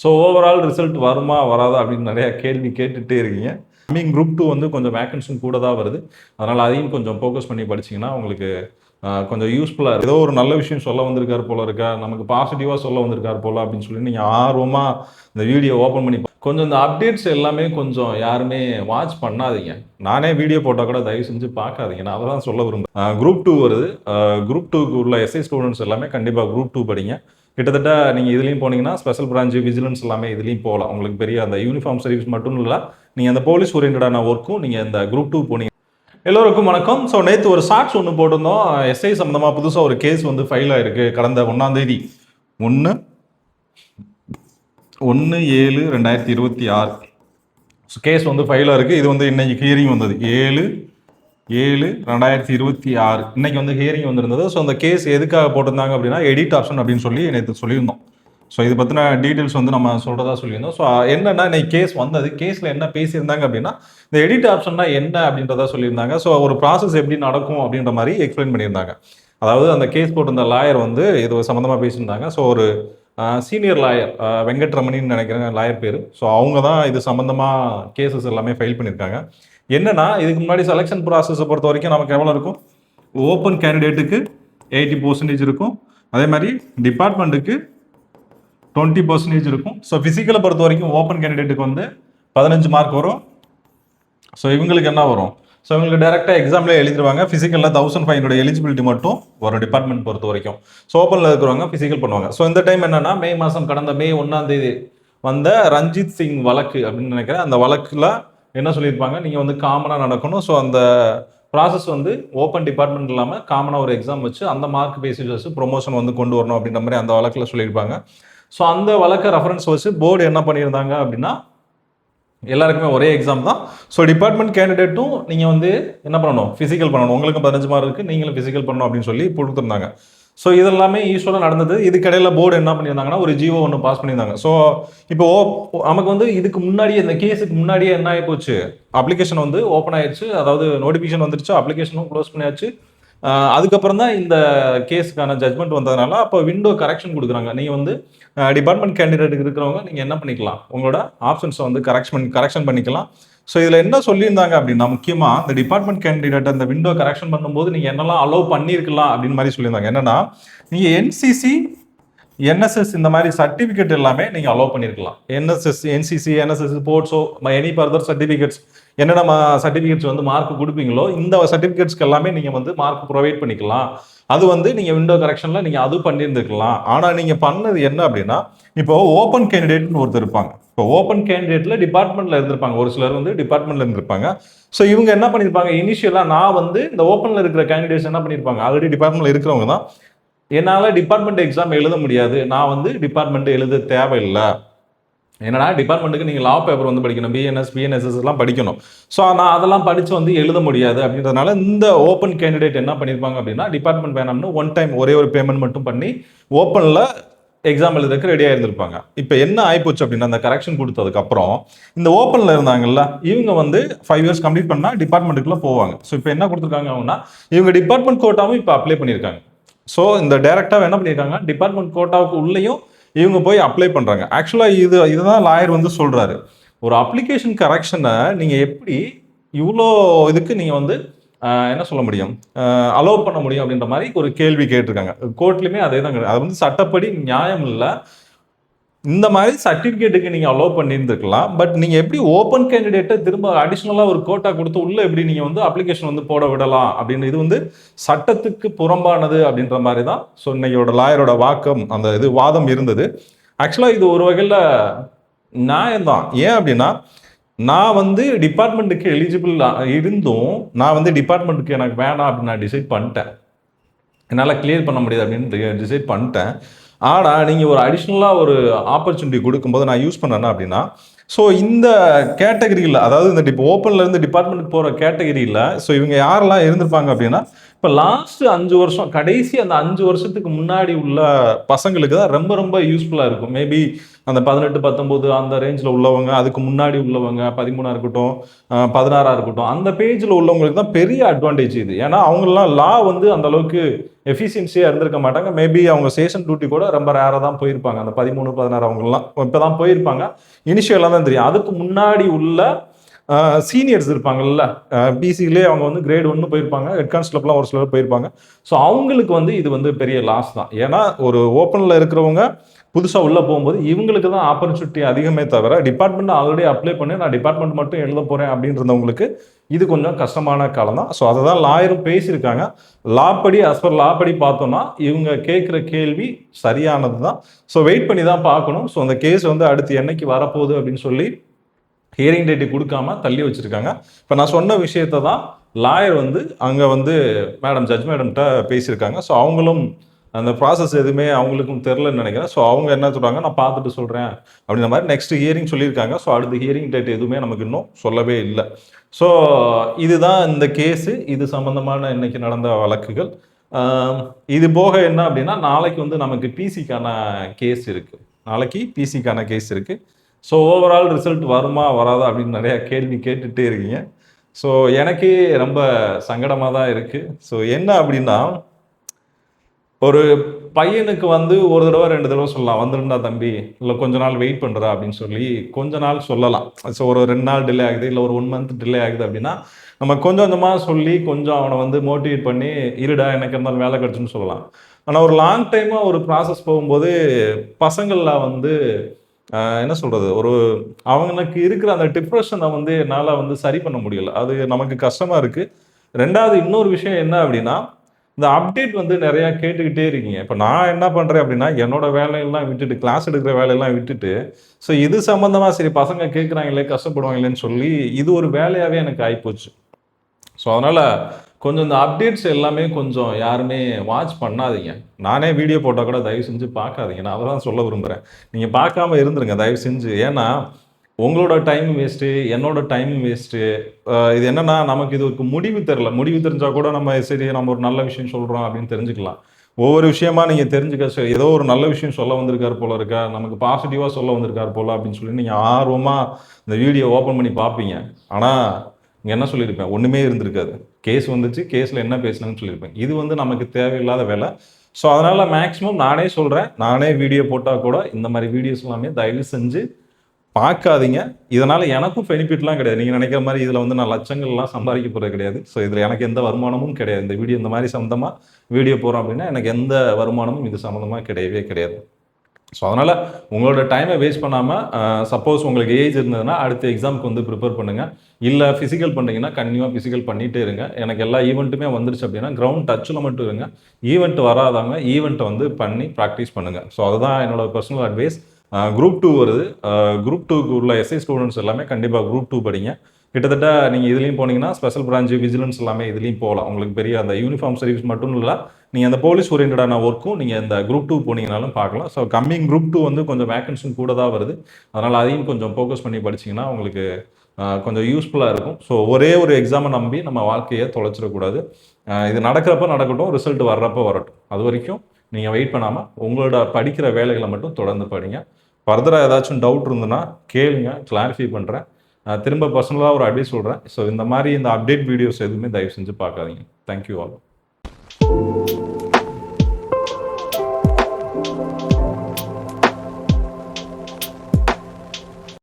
So overall result வருமா வராதா அப்படின்னு நிறையா கேள்வி கேட்டுகிட்டே இருக்கீங்க. கம்மிங் குரூப் 2 வந்து கொஞ்சம் வேக்கன்ஸும் கூட தான் வருது. அதனால் அதையும் கொஞ்சம் ஃபோக்கஸ் பண்ணி படிச்சிங்கன்னா உங்களுக்கு கொஞ்சம் யூஸ்ஃபுல்லாக இருக்கும். ஏதோ ஒரு நல்ல விஷயம் சொல்ல வந்திருக்காரு போல இருக்கா, நமக்கு பாசிட்டிவாக சொல்ல வந்திருக்காரு போல அப்படின்னு சொல்லி நீங்கள் ஆர்வமாக இந்த வீடியோ ஓப்பன் பண்ணி கொஞ்சம் இந்த அப்டேட்ஸ் எல்லாமே கொஞ்சம் யாருமே வாட்ச் பண்ணாதீங்க. நானே வீடியோ போட்டால் கூட தயவு செஞ்சு பார்க்காதீங்க. நான் அதை தான் சொல்ல விரும்புகிறேன். குரூப் 2 வருது. குரூப் 2க்கு உள்ள எஸ்ஐ ஸ்டூடெண்ட்ஸ் எல்லாமே கண்டிப்பாக குரூப் 2 படிங்க. கிட்டத்தட்ட நீங்கள் இதுலேயும் போனீங்கன்னா ஸ்பெஷல் பிரான்ச்சு விஜிலன்ஸ் எல்லாமே இதுலேயும் போகலாம். உங்களுக்கு பெரிய அந்த யூனிஃபார்ம் சர்வீஸ் மட்டும் இல்லை, நீங்கள் அந்த போலீஸ் ஓரியன்டான ஒர்க்கும் நீங்கள் இந்த குரூப் 2 போனீங்க. எல்லோருக்கும் வணக்கம். ஸோ நேற்று ஒரு ஷார்ட்ஸ் ஒன்று போட்டிருந்தோம். எஸ்ஐ சம்மந்தமாக புதுசாக ஒரு கேஸ் வந்து ஃபைல் ஆகிருக்கு. கடந்த 1ஆம் தேதி 1/7/2026 கேஸ் வந்து ஃபைலாக இருக்குது. இது வந்து இன்னைக்கு ஹியரிங் வந்தது 7/7/2026 இன்னைக்கு வந்து ஹியரிங் வந்திருந்தது. ஸோ அந்த கேஸ் எதுக்காக போட்டிருந்தாங்க அப்படின்னா எடிட் ஆப்ஷன் அப்படின்னு சொல்லி நேற்று சொல்லியிருந்தோம். ஸோ இது பற்றின டீட்டெயில்ஸ் வந்து நம்ம சொல்கிறதா சொல்லியிருந்தோம். ஸோ என்னென்னா இன்னைக்கு கேஸ் வந்தது. கேஸில் என்ன பேசியிருந்தாங்க அப்படின்னா இந்த எடிட் ஆப்ஷன்னா என்ன அப்படின்றத சொல்லியிருந்தாங்க. ஸோ ஒரு ப்ராசஸ் எப்படி நடக்கும் அப்படின்ற மாதிரி எக்ஸ்பிளைன் பண்ணியிருந்தாங்க. அதாவது அந்த கேஸ் போட்டிருந்த லாயர் வந்து இது சம்மந்தமாக பேசியிருந்தாங்க. ஸோ ஒரு சீனியர் லாயர் வெங்கட்ரமணின்னு நினைக்கிறேன் லாயர் பேர். ஸோ அவங்க தான் இது சம்மந்தமாக கேசஸ் எல்லாமே ஃபைல் பண்ணியிருக்காங்க. என்னென்னா இதுக்கு முன்னாடி செலெக்ஷன் ப்ராசஸை பொறுத்த வரைக்கும் நமக்கு எவ்வளோ இருக்கும், ஓப்பன் கேண்டிடேட்டுக்கு 80% இருக்கும், அதே மாதிரி டிபார்ட்மெண்ட்டுக்கு 20% இருக்கும். ஸோ ஃபிசிக்கலை பொறுத்த வரைக்கும் ஓப்பன் கேண்டிடேட்டுக்கு வந்து 15 மார்க் வரும். ஸோ இவங்களுக்கு என்ன வரும், ஸோ இவங்களுக்கு டேரெக்டாக எக்ஸாம்லேயே எழுதிடுவாங்க. ஃபிசிக்கலில் 1500 எலிஜிபிலிட்டி மட்டும் ஒரு டிபார்ட்மெண்ட் பொறுத்த வரைக்கும். ஸோ ஓப்பனில் இருக்கிறவங்க ஃபிசிக்கல் பண்ணுவாங்க. ஸோ இந்த டைம் என்னென்னா மே மாதம் கடந்த மே 1ஆம் தேதி வந்த ரஞ்சித் சிங் வழக்கு அப்படின்னு நினைக்கிறேன். அந்த வழக்கில் என்ன சொல்லியிருப்பாங்க, நீங்கள் வந்து காமனாக நடக்கணும். ஸோ அந்த ப்ராசஸ் வந்து ஓப்பன் டிபார்ட்மெண்ட் இல்லாமல் காமனாக ஒரு எக்ஸாம் வச்சு அந்த மார்க் பேசிஸ் வச்சு ப்ரொமோஷன் வந்து கொண்டு வரணும் அப்படின்ற மாதிரி அந்த வழக்கில் சொல்லியிருப்பாங்க. ஸோ அந்த வழக்கை ரெஃபரன்ஸ் வச்சு போர்டு என்ன பண்ணியிருந்தாங்க அப்படின்னா எல்லாருக்குமே ஒரே எக்ஸாம் தான். ஸோ டிபார்ட்மெண்ட் கேண்டிடேட்டும் நீங்கள் வந்து என்ன பண்ணணும், ஃபிசிக்கல் பண்ணணும். உங்களுக்கு 15 மார்க் இருக்குது, நீங்களும் ஃபிசிக்கல் பண்ணணும் அப்படின்னு சொல்லி கொடுத்துருந்தாங்க. ஸோ இதெல்லாமே யூஸ்வலாக நடந்தது. இதுக்கிடையில் போர்டு என்ன பண்ணியிருந்தாங்கன்னா ஒரு ஜிஓ ஒன்று பாஸ் பண்ணியிருந்தாங்க. ஸோ இப்போ நமக்கு வந்து இதுக்கு முன்னாடியே இந்த கேஸுக்கு முன்னாடியே என்ன ஆகி போச்சு, அப்ளிகேஷன் வந்து ஓப்பன் ஆயிடுச்சு. அதாவது நோட்டிஃபிகேஷன் வந்துருச்சு, அப்ளிகேஷனும் க்ளோஸ் பண்ணியாச்சு. அதுக்கப்புறம் தான் இந்த கேஸுக்கான ஜட்மெண்ட் வந்ததுனால அப்போ விண்டோ கரெக்ஷன் கொடுக்குறாங்க. நீங்கள் வந்து டிபார்ட்மெண்ட் கேண்டிடேட்டுக்கு இருக்கிறவங்க நீங்கள் என்ன பண்ணிக்கலாம், உங்களோட ஆப்ஷன்ஸை வந்து கரெக்ஷன் பண்ணிக்கலாம். ஸோ இதில் என்ன சொல்லியிருந்தாங்க அப்படின்னா முக்கியமாக இந்த டிபார்ட்மெண்ட் கேண்டிடேட் அந்த விண்டோ கரெக்ஷன் பண்ணும்போது நீங்கள் என்னெல்லாம் அலோவ் பண்ணியிருக்கலாம் அப்படின்னு மாதிரி சொல்லியிருந்தாங்க. என்னன்னா நீங்கள் என்சிசி என்எஸ்எஸ் இந்த மாதிரி சர்டிஃபிகேட் எல்லாமே நீங்கள் அலோவ் பண்ணியிருக்கலாம். என்எஸ்எஸ் என்சிசி என்எஸ்எஸ் ஸ்போர்ட்ஸோ எனி ஃபர்தர் சர்டிஃபிகேட்ஸ் என்னென்ன சர்டிஃபிகேட்ஸ் வந்து மார்க் கொடுப்பீங்களோ இந்த சர்டிஃபிகேட்ஸ்க்கு எல்லாமே நீங்கள் வந்து மார்க் ப்ரொவைட் பண்ணிக்கலாம். அது வந்து நீங்கள் விண்டோ கரெக்ஷனில் நீங்கள் அது பண்ணியிருந்துருக்கலாம். ஆனால் நீங்கள் பண்ணது என்ன அப்படின்னா இப்போ ஓப்பன் கேண்டிடேட்னு ஒருத்தர் இருப்பாங்க. இப்போ ஓப்பன் கேண்டிடேட்டில் டிபார்ட்மெண்ட்டில் இருந்திருப்பாங்க, ஒரு சிலர் வந்து டிபார்ட்மெண்ட்டில் இருந்திருப்பாங்க. ஸோ இவங்க என்ன பண்ணியிருப்பாங்க, இனிஷியலாக நான் வந்து இந்த ஓப்பனில் இருக்கிற கேண்டிடேட்ஸ் என்ன பண்ணியிருப்பாங்க, ஆல்ரெடி டிபார்ட்மெண்ட்டில் இருக்கிறவங்க தான், என்னால் டிபார்ட்மெண்ட் எக்ஸாம் எழுத முடியாது, நான் வந்து டிபார்ட்மெண்ட் எழுத தேவையில்லை. என்னன்னா டிபார்ட்மெண்ட்டுக்கு நீங்கள் லா பேப்பர் வந்து படிக்கணும், பிஎன்எஸ்எஸ் எல்லாம் படிக்கணும். ஸோ நான் அதெல்லாம் படித்து வந்து எழுத முடியாது அப்படின்றதுனால இந்த ஓப்பன் கேண்டிடேட் என்ன பண்ணியிருப்பாங்க அப்படின்னா டிபார்ட்மெண்ட் வேணாம்னு ஒன் டைம் ஒரே ஒரு பேமெண்ட் மட்டும் பண்ணி ஓப்பனில் எக்ஸாம் எழுதுறதுக்கு ரெடியாக இருந்திருப்பாங்க. இப்போ என்ன ஆயிப்போச்சு அப்படின்னா அந்த கரெக்ஷன் கொடுத்ததுக்கப்புறம் இந்த ஓப்பனில் இருந்தாங்கல்ல இவங்க வந்து 5 இயர்ஸ் கம்ப்ளீட் பண்ணால் டிபார்ட்மெண்ட்டுக்குள்ளே போவாங்க. ஸோ இப்போ என்ன கொடுத்துருக்காங்க அப்படின்னா இவங்க டிபார்ட்மெண்ட் கோட்டாவும் இப்போ அப்ளை பண்ணியிருக்காங்க. ஸோ இந்த டைரக்டாக என்ன பண்ணியிருக்காங்க, டிபார்ட்மெண்ட் கோட்டாவுக்கு உள்ளேயும் இவங்க போய் அப்ளை பண்ணுறாங்க. ஆக்சுவலாக இதுதான் லாயர் வந்து சொல்கிறாரு, ஒரு அப்ளிகேஷன் கரெக்ஷனை நீங்கள் எப்படி இவ்வளோ இதுக்கு நீங்கள் வந்து என்ன சொல்ல முடியும், அலோவ் பண்ண முடியும் அப்படின்ற மாதிரி ஒரு கேள்வி கேட்டிருக்காங்க. கோர்ட்லையுமே அதே தான். அது வந்து சட்டப்படி நியாயம் இல்லை. இந்த மாதிரி சர்டிஃபிகேட்டுக்கு நீங்கள் அலோவ் பண்ணியிருந்துருக்கலாம். பட் நீங்கள் எப்படி ஓப்பன் கேண்டிடேட்டை திரும்ப அடிஷ்னலாக ஒரு கோட்டா கொடுத்து உள்ளே எப்படி நீங்கள் வந்து அப்ளிகேஷன் வந்து போட விடலாம் அப்படின்னு, இது வந்து சட்டத்துக்கு புறம்பானது அப்படின்ற மாதிரி தான் ஸோ இன்னையோட லாயரோட அந்த வாதம் இருந்தது. ஆக்சுவலாக இது ஒரு வகையில் நியாயம்தான். ஏன் அப்படின்னா நான் வந்து டிபார்ட்மெண்ட்டுக்கு எலிஜிபிள் இருந்தும் நான் வந்து டிபார்ட்மெண்ட்டுக்கு எனக்கு வேணாம் அப்படின்னு நான் டிசைட் பண்ணிட்டேன், என்னால் கிளியர் பண்ண முடியாது அப்படின்னு டிசைட் பண்ணிட்டேன். ஆனால் நீங்கள் ஒரு அடிஷ்னலாக ஒரு ஆப்பர்ச்சுனிட்டி கொடுக்கும்போது நான் யூஸ் பண்ணேன்னா அப்படின்னா ஸோ இந்த கேட்டகரியில், அதாவது இந்த ஓப்பன்லேருந்து டிபார்ட்மெண்ட்டுக்கு போகிற கேட்டகரியில் ஸோ இவங்க யாரெல்லாம் இருந்திருப்பாங்க அப்படின்னா இப்போ லாஸ்ட் 5 வருஷம் கடைசி அந்த 5 வருஷத்துக்கு முன்னாடி உள்ள பசங்களுக்கு தான் ரொம்ப ரொம்ப யூஸ்ஃபுல்லாக இருக்கும். மேபி அந்த 18, 19 அந்த ரேஞ்சில் உள்ளவங்க, அதுக்கு முன்னாடி உள்ளவங்க 13 இருக்கட்டும், 16 இருக்கட்டும், அந்த பேஜில் உள்ளவங்களுக்கு தான் பெரிய அட்வான்டேஜ் இது. ஏன்னா அவங்களாம் லா வந்து அந்த அளவுக்கு எஃபிஷியன்சியாக இருந்திருக்க மாட்டாங்க. மேபி அவங்க செஷன் டியூட்டி கூட ரொம்ப ரேராக தான் போயிருப்பாங்க. அந்த 13, 16 அவங்கலாம் இப்போ தான் போயிருப்பாங்க. இனிஷியலாக தான் தெரியும். அதுக்கு முன்னாடி உள்ள சீனியர்ஸ் இருப்பாங்கல்ல, பிசிலே அவங்க வந்து கிரேட் 1 போயிருப்பாங்க, ஹெட் கான்ஸ்டபிள்லாம் ஒரு சிலர் போயிருப்பாங்க. ஸோ அவங்களுக்கு வந்து இது வந்து பெரிய லாஸ் தான். ஏன்னா ஒரு ஓப்பனில் இருக்கிறவங்க புதுசாக உள்ளே போகும்போது இவங்களுக்கு தான் ஆப்பர்ச்சுனிட்டி அதிகமே தவிர, டிபார்ட்மெண்ட் ஆல்ரெடி அப்ளை பண்ணி நான் டிபார்ட்மெண்ட் மட்டும் எழுத போகிறேன் அப்படின்றவங்களுக்கு இது கொஞ்சம் கஷ்டமான காலம் தான். ஸோ அதை தான் லாயரும் பேசியிருக்காங்க. லாப்படி லாப்படி பார்த்தோம்னா இவங்க கேட்குற கேள்வி சரியானது தான். ஸோ வெயிட் பண்ணி தான் பார்க்கணும். ஸோ அந்த கேஸ் வந்து அடுத்து என்னைக்கு வரப்போகுது அப்படின்னு சொல்லி ஹியரிங் டேட்டு கொடுக்காம தள்ளி வச்சிருக்காங்க. இப்போ நான் சொன்ன விஷயத்தை தான் லாயர் வந்து அங்கே வந்து ஜட்ஜ் மேடம்கிட்ட பேசியிருக்காங்க. ஸோ அவங்களும் அந்த ப்ராசஸ் எதுவுமே அவங்களுக்கும் தெரிலன்னு நினைக்கிறேன். ஸோ அவங்க என்ன சொல்கிறாங்க, நான் பார்த்துட்டு சொல்கிறேன் அப்படின்ற மாதிரி நெக்ஸ்ட் ஹியரிங் சொல்லியிருக்காங்க. ஸோ அடுத்த ஹியரிங் டேட் எதுவுமே நமக்கு இன்னும் சொல்லவே இல்லை. ஸோ இதுதான் இந்த கேஸு. இது சம்மந்தமான இன்னைக்கு நடந்த வழக்குகள். இது போக என்ன அப்படின்னா, நாளைக்கு வந்து நமக்கு பிசிக்கான கேஸ் இருக்குது. நாளைக்கு பிசிக்கான கேஸ் இருக்குது. ஸோ ஓவரால் ரிசல்ட் வருமா வராதா அப்படின்னு நிறையா கேள்வி கேட்டுகிட்டே இருக்கீங்க. ஸோ எனக்கே ரொம்ப சங்கடமாக தான் இருக்குது. ஸோ என்ன அப்படின்னா, ஒரு பையனுக்கு வந்து ஒரு தடவை 2 தடவை சொல்லலாம், வந்துருந்தா தம்பி, இல்லை கொஞ்ச நாள் வெயிட் பண்ணுறா அப்படின்னு சொல்லி கொஞ்ச நாள் சொல்லலாம். ஸோ ஒரு 2 நாள் டிலே ஆகுது, இல்லை ஒரு 1 மந்த் டிலே ஆகுது அப்படின்னா நம்ம கொஞ்சம் கொஞ்சமாக சொல்லி கொஞ்சம் அவனை வந்து மோட்டிவேட் பண்ணி இருடா எனக்கு இருந்தாலும் வேலை கிடச்சுன்னு சொல்லலாம். ஆனால் ஒரு லாங் டைமாக ஒரு ப்ராசஸ் போகும்போது பசங்களில் வந்து என்ன சொல்கிறது, ஒரு அவங்களுக்கு இருக்கிற அந்த டிப்ரெஷனை வந்து என்னால் வந்து சரி பண்ண முடியல. அது நமக்கு கஷ்டமாக இருக்குது. 2வது இன்னொரு விஷயம் என்ன அப்படின்னா, இந்த அப்டேட் வந்து நிறையா கேட்டுக்கிட்டே இருக்கீங்க. இப்போ நான் என்ன பண்ணுறேன் அப்படின்னா, என்னோட வேலையெல்லாம் விட்டுட்டு, கிளாஸ் எடுக்கிற வேலையெல்லாம் விட்டுட்டு, ஸோ இது சம்மந்தமாக சரி பசங்க கேட்குறாங்களே கஷ்டப்படுவாங்களேன்னு சொல்லி இது ஒரு வேலையாகவே எனக்கு ஆகிப்போச்சு. ஸோ அதனால் கொஞ்சம் இந்த அப்டேட்ஸ் எல்லாமே கொஞ்சம் யாருமே வாட்ச் பண்ணாதீங்க. நானே வீடியோ போட்டால் கூட தயவு செஞ்சு பார்க்காதீங்க. நான் அதை தான் சொல்ல விரும்புகிறேன். நீங்கள் பார்க்காம இருந்துருங்க தயவு செஞ்சு. ஏன்னா உங்களோட டைம் வேஸ்ட்டு, என்னோட டைம் வேஸ்ட்டு. இது என்னென்னா, நமக்கு இது ஒரு முடிவு தெரில. முடிவு தெரிஞ்சால் கூட நம்ம சரி நம்ம ஒரு நல்ல விஷயம் சொல்கிறோம் அப்படின்னு தெரிஞ்சுக்கலாம். ஒவ்வொரு விஷயமா நீங்கள் தெரிஞ்சுக்க ஏதோ ஒரு நல்ல விஷயம் சொல்ல வந்திருக்கார் போல இருக்கா, நமக்கு பாசிட்டிவாக சொல்ல வந்திருக்கார் போல அப்படின்னு சொல்லி நீங்கள் ஆர்வமாக இந்த வீடியோ ஓப்பன் பண்ணி பார்ப்பீங்க. ஆனால் இங்கே என்ன சொல்லியிருப்பேன், ஒன்றுமே இருந்திருக்காது. கேஸ் வந்துச்சு, கேஸில் என்ன பேசணும்னு சொல்லியிருப்பேன். இது வந்து நமக்கு தேவையில்லாத வேலை. ஸோ அதனால் மேக்ஸிமம் நானே சொல்கிறேன், நானே வீடியோ போட்டால் கூட இந்த மாதிரி வீடியோஸ் எல்லாமே தயவு செஞ்சு பார்க்காதீங்க. இதனால் எனக்கும் பெனிஃபிட்லாம் கிடையாது. நீங்கள் நினைக்கிற மாதிரி இதில் வந்து நான் லட்சங்கள்லாம் சம்பாதிக்க போகிறது கிடையாது. ஸோ இதில் எனக்கு எந்த வருமானமும் கிடையாது. இந்த வீடியோ இந்த மாதிரி சம்மந்தமாக வீடியோ போகிறோம் அப்படின்னா எனக்கு எந்த வருமானமும் இது சம்மந்தமாக கிடையவே கிடையாது. ஸோ அதனால் உங்களோட டைமை வேஸ்ட் பண்ணாமல், சப்போஸ் உங்களுக்கு ஏஜ் இருந்ததுன்னா அடுத்த எக்ஸாமுக்கு வந்து ப்ரிப்பேர் பண்ணுங்கள். இல்லை ஃபிசிக்கல் பண்ணுறீங்கன்னா கண்டினியூவாக ஃபிசிக்கல் பண்ணிகிட்டே இருங்க. எனக்கு எல்லா ஈவெண்ட்டுமே வந்துருச்சு அப்படின்னா கிரவுண்ட் டச்சில் மட்டும் இருங்க. ஈவெண்ட் வராதவங்க ஈவெண்ட்டை வந்து பண்ணி ப்ராக்டிஸ் பண்ணுங்கள். ஸோ அதுதான் என்னோடய பர்சனல் அட்வைஸ். குரூப் 2 வருது. குரூப் 2க்கு உள்ள எஸ்ஐ ஸ்டூடெண்ட்ஸ் எல்லாமே கண்டிப்பாக குரூப் 2 படிங்க. கிட்டத்தட்ட நீங்கள் இதுலேயும் போனீங்கன்னா ஸ்பெஷல் பிரான்ச்சு விஜிலன்ஸ் எல்லாமே இதுலேயும் போகலாம். உங்களுக்கு பெரிய அந்த யூனிஃபார்ம் சர்வீஸ் மட்டும் இல்லை, நீங்கள் அந்த போலீஸ் ஓரியன்டான ஒர்க்கும் நீங்கள் இந்த குரூப் 2 போனீங்கனாலும் பார்க்கலாம். ஸோ கம்மிங் குரூப் 2 வந்து கொஞ்சம் வேக்கன்ஸும் கூட தான் வருது. அதனால் அதையும் கொஞ்சம் ஃபோக்கஸ் பண்ணி படிச்சிங்கன்னா உங்களுக்கு கொஞ்சம் யூஸ்ஃபுல்லாக இருக்கும். ஸோ ஒரே ஒரு எக்ஸாமை நம்பி நம்ம வாழ்க்கையை தொலைச்சிடக்கூடாது. இது நடக்கிறப்ப நடக்கட்டும், ரிசல்ட் வர்றப்போ வரட்டும். அது வரைக்கும் நீங்கள் வெயிட் பண்ணாமல் உங்களோட படிக்கிற வேலைகளை மட்டும் தொடர்ந்து படிங்க. ஃபர்தராக ஏதாச்சும் டவுட் இருந்ததுன்னா கேளுங்க, கிளாரிஃபை பண்ணுறேன். திரும்ப பர்சனலாக ஒரு அட்வைஸ் சொல்கிறேன். ஸோ இந்த மாதிரி இந்த அப்டேட் வீடியோஸ் எதுவுமே தயவு செஞ்சு பார்க்காதீங்க. Thank you all.